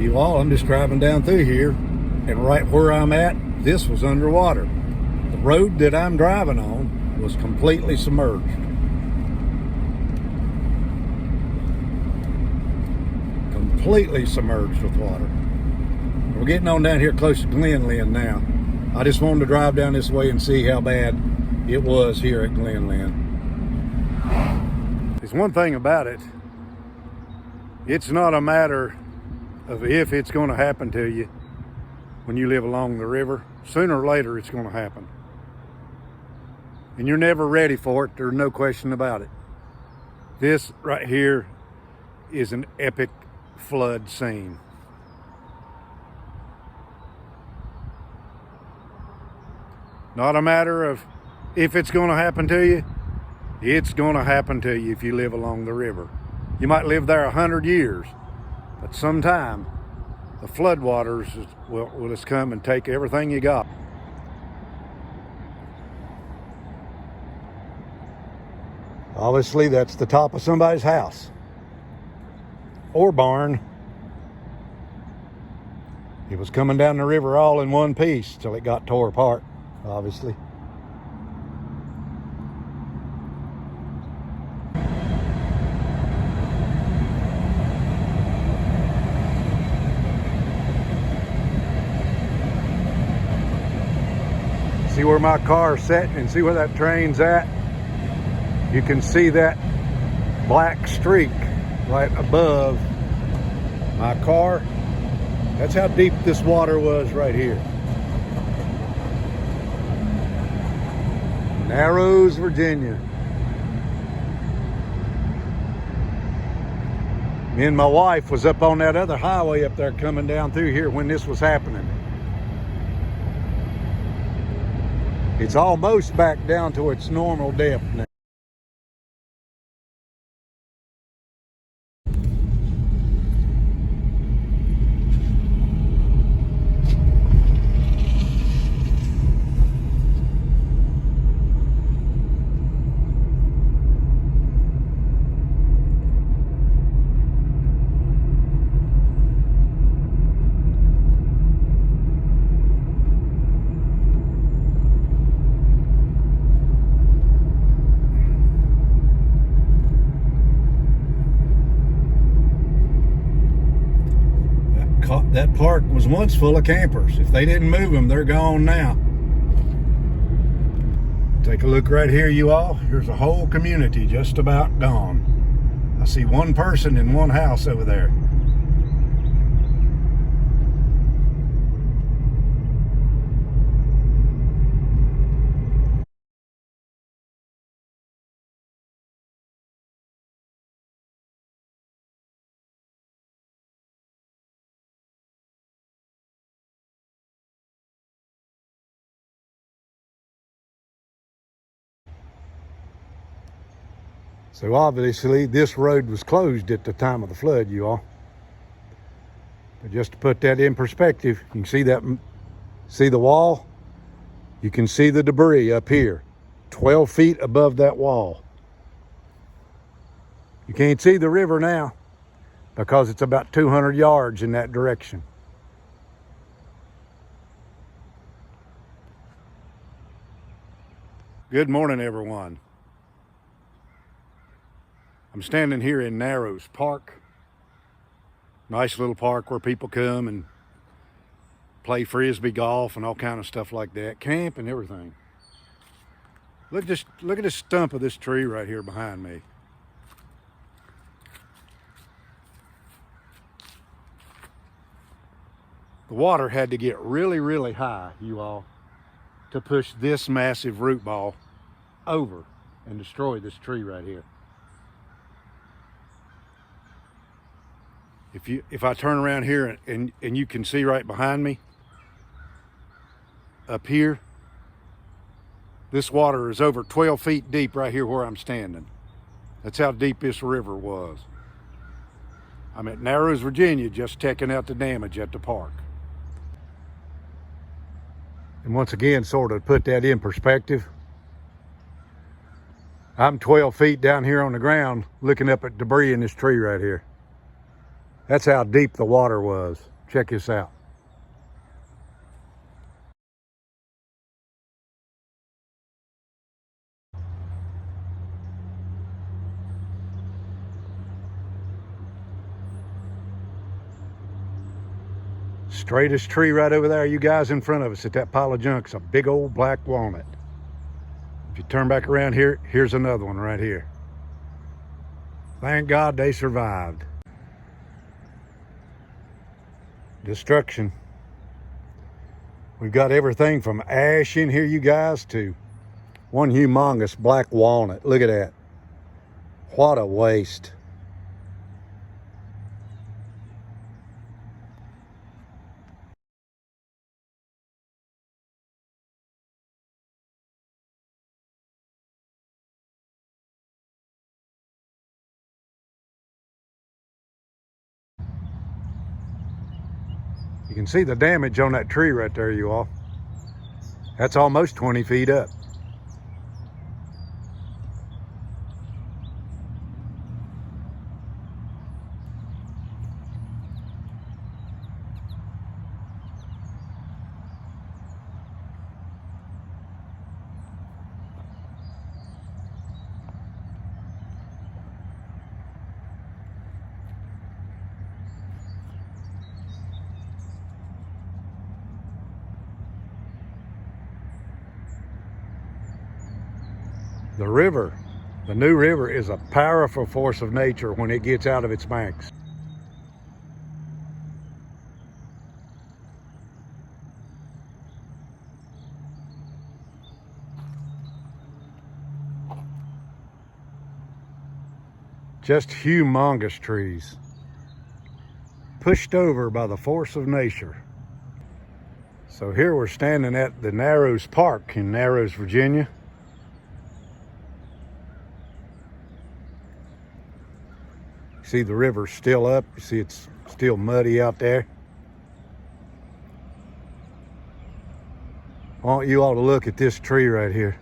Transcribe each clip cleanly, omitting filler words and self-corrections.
You all, I'm just driving down through here, and right where I'm at, this was underwater. The road that I'm driving on was completely submerged. Completely submerged with water. We're getting on down here close to Glenlyn now. I just wanted to drive down this way and see how bad it was here at Glenlyn. There's one thing about it. It's not a matter of if it's going to happen to you when you live along the river. Sooner or later, it's going to happen. And you're never ready for it. There's no question about it. This right here is an epic flood scene. Not a matter of if it's going to happen to you. It's going to happen to you if you live along the river. You might live there 100 years, but sometime the floodwaters will just come and take everything you got. Obviously, that's the top of somebody's house or barn. It was coming down the river all in one piece till it got tore apart, obviously. See where my car's sitting and see where that train's at? You can see that black streak right above my car. That's how deep this water was right here. Narrows, Virginia. Me and my wife was up on that other highway up there coming down through here when this was happening. It's almost back down to its normal depth now. That park was once full of campers. If they didn't move them, they're gone now. Take a look right here, you all. Here's a whole community just about gone. I see one person in one house over there. So obviously this road was closed at the time of the flood, you all. But just to put that in perspective, you can see the wall. You can see the debris up here, 12 feet above that wall. You can't see the river now because it's about 200 yards in that direction. Good morning, everyone. I'm standing here in Narrows Park. Nice little park where people come and play frisbee golf and all kind of stuff like that. Camp and everything. Look at this stump of this tree right here behind me. The water had to get really, really high, you all, to push this massive root ball over and destroy this tree right here. If I turn around here and you can see right behind me, up here, this water is over 12 feet deep right here where I'm standing. That's how deep this river was. I'm at Narrows, Virginia, just checking out the damage at the park. And once again, sort of put that in perspective, I'm 12 feet down here on the ground looking up at debris in this tree right here. That's how deep the water was. Check this out. Straightest tree right over there, you guys in front of us at that pile of junk, is a big old black walnut. If you turn back around here, here's another one right here. Thank God they survived. Destruction. We've got everything from ash in here, you guys, to one humongous black walnut. Look at that. What a waste. You can see the damage on that tree right there, you all. That's almost 20 feet up. The river, the New River, is a powerful force of nature when it gets out of its banks. Just humongous trees, pushed over by the force of nature. So here we're standing at the Narrows Park in Narrows, Virginia. See the river's still up. You see it's still muddy out there. I want you all to look at this tree right here.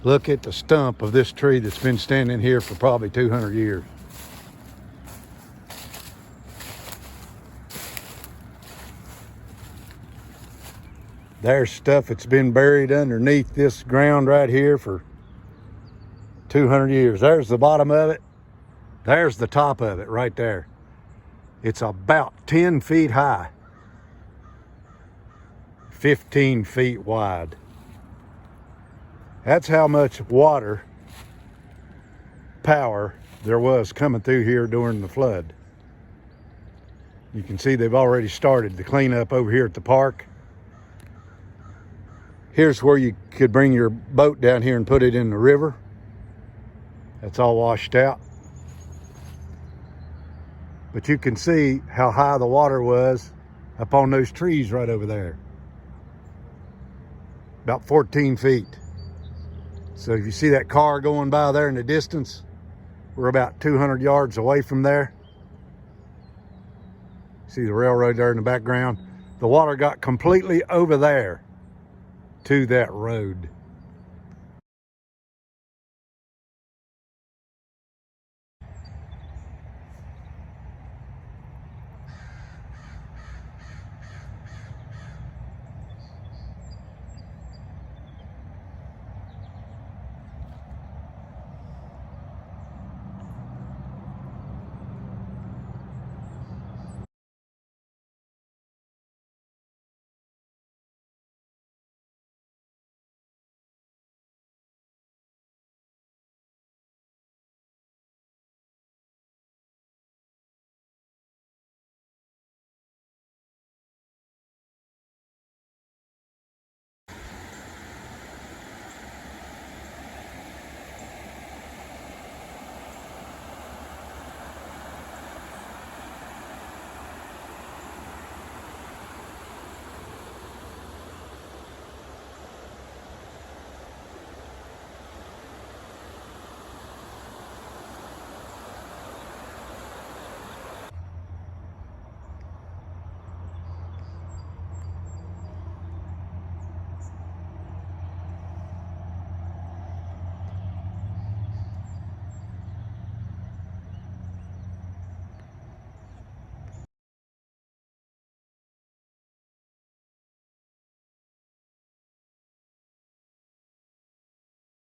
Look at the stump of this tree that's been standing here for probably 200 years. There's stuff that's been buried underneath this ground right here for 200 years. There's the bottom of it. There's the top of it right there. It's about 10 feet high, 15 feet wide. That's how much water power there was coming through here during the flood. You can see they've already started the cleanup over here at the park. Here's where you could bring your boat down here and put it in the river. That's all washed out. But you can see how high the water was up on those trees right over there. About 14 feet. So if you see that car going by there in the distance, we're about 200 yards away from there. See the railroad there in the background? The water got completely over there to that road.